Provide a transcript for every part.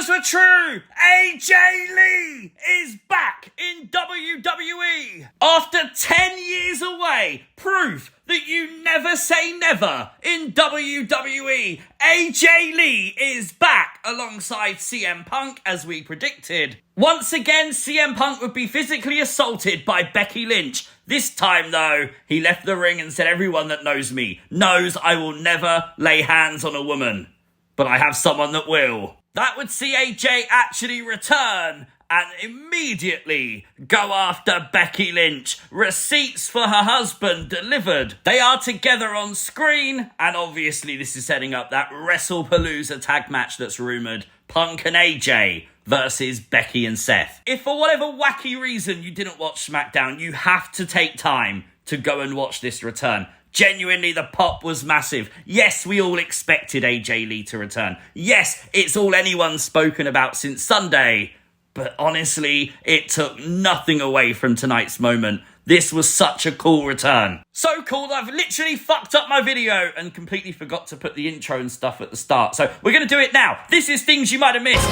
were true! AJ Lee is back in WWE! After 10 years away, proof that you never say never in WWE. AJ Lee is back alongside CM Punk as we predicted. Once again, CM Punk would be physically assaulted by Becky Lynch. This time though, he left the ring and said, everyone that knows me knows I will never lay hands on a woman. But I have someone that will. That would see AJ actually return and immediately go after Becky Lynch. Receipts for her husband delivered. They are together on screen, and obviously this is setting up that Wrestlepalooza tag match that's rumoured. Punk and AJ versus Becky and Seth. If for whatever wacky reason you didn't watch SmackDown, you have to take time to go and watch this return. Genuinely, the pop was massive. Yes, we all expected AJ Lee to return. Yes, it's all anyone's spoken about since Sunday. But honestly, it took nothing away from tonight's moment. This was such a cool return. So cool that I've literally fucked up my video and completely forgot to put the intro and stuff at the start. So we're going to do it now. This is things you might have missed.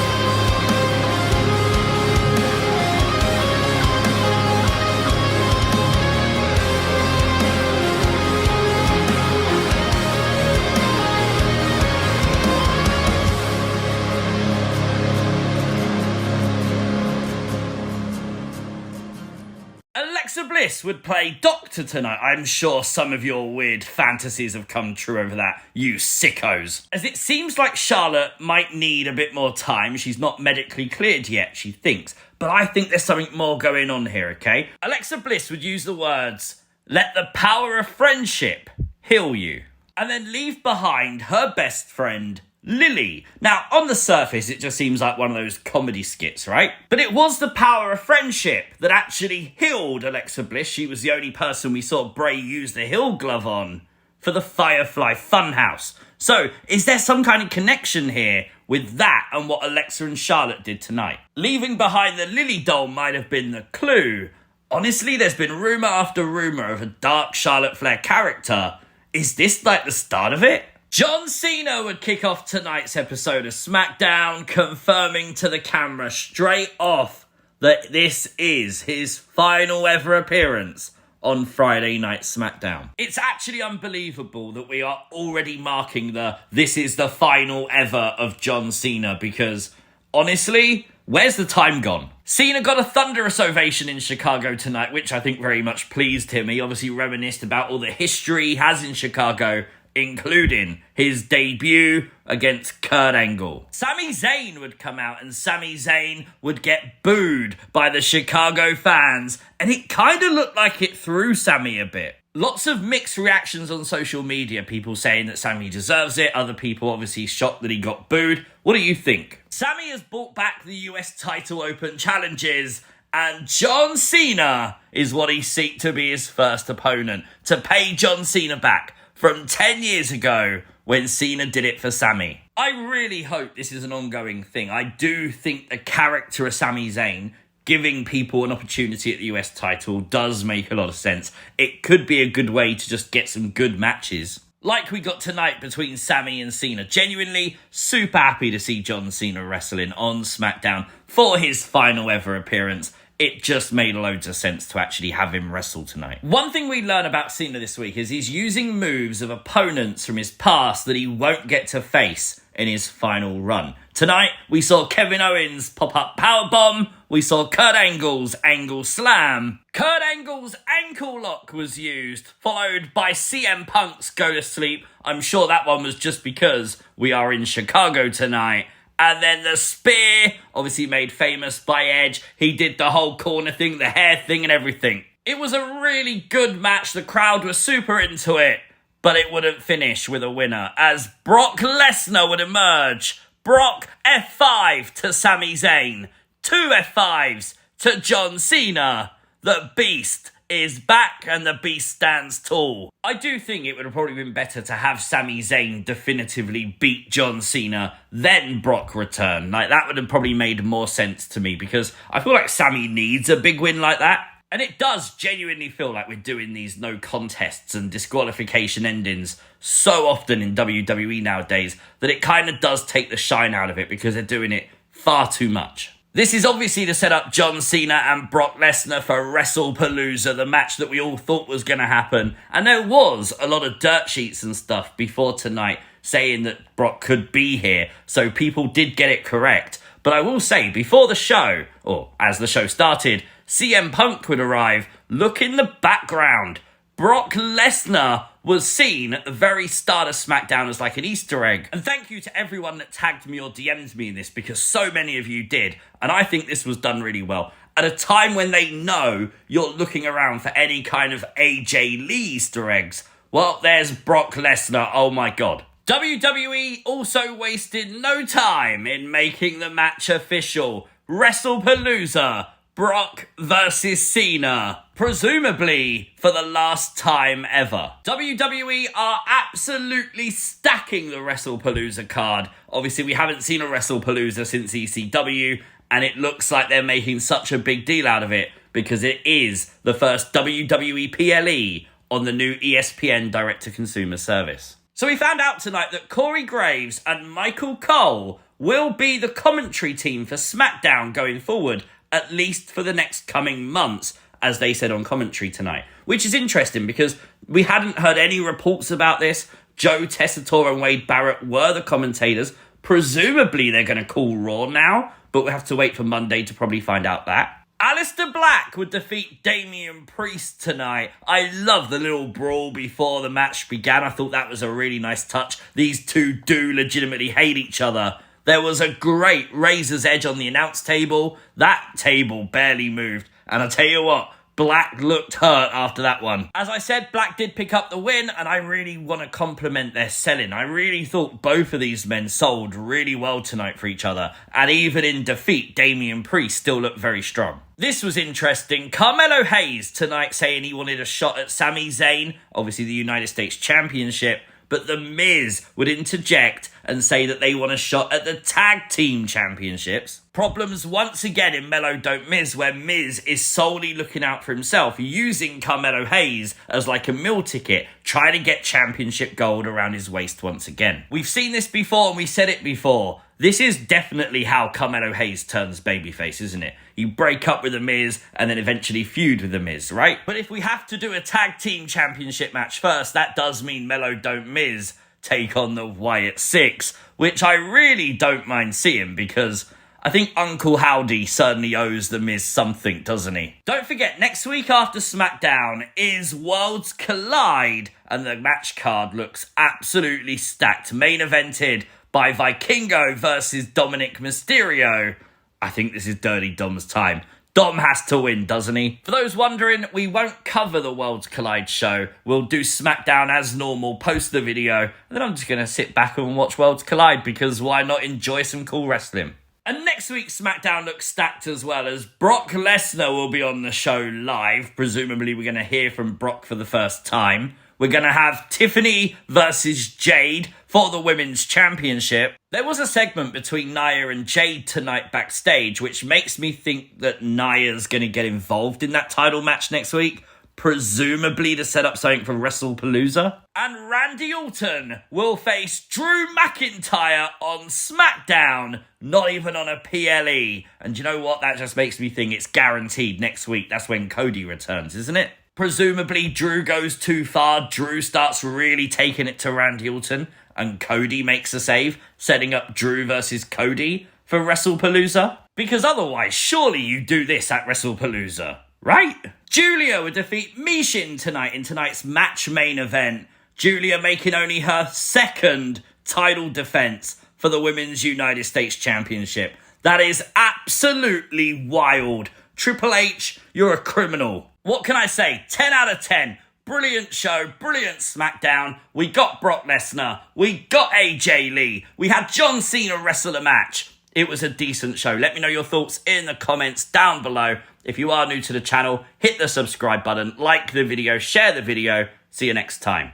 Alexa Bliss would play Doctor tonight. I'm sure some of your weird fantasies have come true over that, you sickos. As it seems like Charlotte might need a bit more time. She's not medically cleared yet, she thinks. But I think there's something more going on here, okay? Alexa Bliss would use the words, "Let the power of friendship heal you." And then leave behind her best friend, Lily. Now, on the surface, it just seems like one of those comedy skits, right? But it was the power of friendship that actually healed Alexa Bliss. She was the only person we saw Bray use the heel glove on for the Firefly Funhouse. So, is there some kind of connection here with that and what Alexa and Charlotte did tonight? Leaving behind the Lily doll might have been the clue. Honestly, there's been rumour after rumour of a dark Charlotte Flair character. Is this like the start of it? John Cena would kick off tonight's episode of SmackDown, confirming to the camera straight off that this is his final ever appearance on Friday Night SmackDown. It's actually unbelievable that we are already marking this is the final ever of John Cena, because honestly, where's the time gone? Cena got a thunderous ovation in Chicago tonight, which I think very much pleased him. He obviously reminisced about all the history he has in Chicago, including his debut against Kurt Angle. Sami Zayn would come out and Sami Zayn would get booed by the Chicago fans, and it kind of looked like it threw Sami a bit. Lots of mixed reactions on social media, people saying that Sami deserves it, other people obviously shocked that he got booed. What do you think? Sami has brought back the US title open challenges, and John Cena is what he seeks to be his first opponent, to pay John Cena back from 10 years ago when Cena did it for Sami. I really hope this is an ongoing thing. I do think the character of Sami Zayn giving people an opportunity at the US title does make a lot of sense. It could be a good way to just get some good matches, like we got tonight between Sami and Cena. Genuinely super happy to see John Cena wrestling on SmackDown for his final ever appearance. It just made loads of sense to actually have him wrestle tonight. One thing we learn about Cena this week is he's using moves of opponents from his past that he won't get to face in his final run. Tonight, we saw Kevin Owens pop-up powerbomb. We saw Kurt Angle's angle slam. Kurt Angle's ankle lock was used, followed by CM Punk's go to sleep. I'm sure that one was just because we are in Chicago tonight. And then the spear, obviously made famous by Edge. He did the whole corner thing, the hair thing and everything. It was a really good match. The crowd was super into it. But it wouldn't finish with a winner, as Brock Lesnar would emerge. Brock F5 to Sami Zayn. 2 F5s to John Cena. The Beast is back and the Beast stands tall. I do think it would have probably been better to have Sami Zayn definitively beat John Cena, then Brock return. Like, that would have probably made more sense to me, because I feel like Sami needs a big win like that. And it does genuinely feel like we're doing these no contests and disqualification endings so often in WWE nowadays that it kind of does take the shine out of it, because they're doing it far too much. This is obviously to set up John Cena and Brock Lesnar for Wrestlepalooza, the match that we all thought was going to happen. And there was a lot of dirt sheets and stuff before tonight saying that Brock could be here, so people did get it correct. But I will say, before the show, or as the show started, CM Punk would arrive. Look in the background. Brock Lesnar was seen at the very start of SmackDown as like an Easter egg. And thank you to everyone that tagged me or DM'd me in this, because so many of you did. And I think this was done really well. At a time when they know you're looking around for any kind of AJ Lee Easter eggs, well, there's Brock Lesnar. Oh my God. WWE also wasted no time in making the match official. Wrestlepalooza. Brock versus Cena, presumably for the last time ever. WWE are absolutely stacking the Wrestlepalooza card. Obviously, we haven't seen a Wrestlepalooza since ECW, and it looks like they're making such a big deal out of it because it is the first WWE PLE on the new ESPN direct-to-consumer service. So we found out tonight that Corey Graves and Michael Cole will be the commentary team for SmackDown going forward, at least for the next coming months, as they said on commentary tonight. Which is interesting because we hadn't heard any reports about this. Joe Tessatore and Wade Barrett were the commentators. Presumably they're going to call Raw now, but we'll have to wait for Monday to probably find out that. Aleister Black would defeat Damian Priest tonight. I love the little brawl before the match began. I thought that was a really nice touch. These two do legitimately hate each other. There was a great razor's edge on the announce table. That table barely moved. And I tell you what, Black looked hurt after that one. As I said, Black did pick up the win, and I really want to compliment their selling. I really thought both of these men sold really well tonight for each other. And even in defeat, Damian Priest still looked very strong. This was interesting. Carmelo Hayes tonight saying he wanted a shot at Sami Zayn, obviously the United States Championship. But The Miz would interject and say that they want a shot at the Tag Team Championships. Problems once again in Melo Don't Miz, where Miz is solely looking out for himself, using Carmelo Hayes as like a meal ticket, trying to get championship gold around his waist once again. We've seen this before and we said it before. This is definitely how Carmelo Hayes turns babyface, isn't it? You break up with The Miz and then eventually feud with The Miz, right? But if we have to do a tag team championship match first, that does mean Melo Don't Miz take on the Wyatt Six, which I really don't mind seeing because I think Uncle Howdy certainly owes The Miz something, doesn't he? Don't forget, next week after SmackDown is Worlds Collide, and the match card looks absolutely stacked. Main evented by Vikingo versus Dominic Mysterio. I think this is Dirty Dom's time. Dom has to win, doesn't he? For those wondering, we won't cover the Worlds Collide show. We'll do SmackDown as normal, post the video, and then I'm just going to sit back and watch Worlds Collide because why not enjoy some cool wrestling? And next week's SmackDown looks stacked as well, as Brock Lesnar will be on the show live. Presumably we're going to hear from Brock for the first time. We're going to have Tiffany versus Jade for the Women's Championship. There was a segment between Nia and Jade tonight backstage, which makes me think that Nia's going to get involved in that title match next week, presumably to set up something for Wrestlepalooza. And Randy Orton will face Drew McIntyre on SmackDown, not even on a PLE. And you know what? That just makes me think it's guaranteed next week. That's when Cody returns, isn't it? Presumably, Drew goes too far. Drew starts really taking it to Randy Orton, and Cody makes a save, setting up Drew versus Cody for Wrestlepalooza. Because otherwise, surely you do this at Wrestlepalooza, right? Giulia would defeat Michin tonight in tonight's match main event. Giulia making only her second title defense for the Women's United States Championship. That is absolutely wild. Triple H, you're a criminal. What can I say? 10 out of 10. Brilliant show, brilliant SmackDown. We got Brock Lesnar. We got AJ Lee. We had John Cena wrestle a match. It was a decent show. Let me know your thoughts in the comments down below. If you are new to the channel, hit the subscribe button, like the video, share the video. See you next time.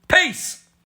Peace!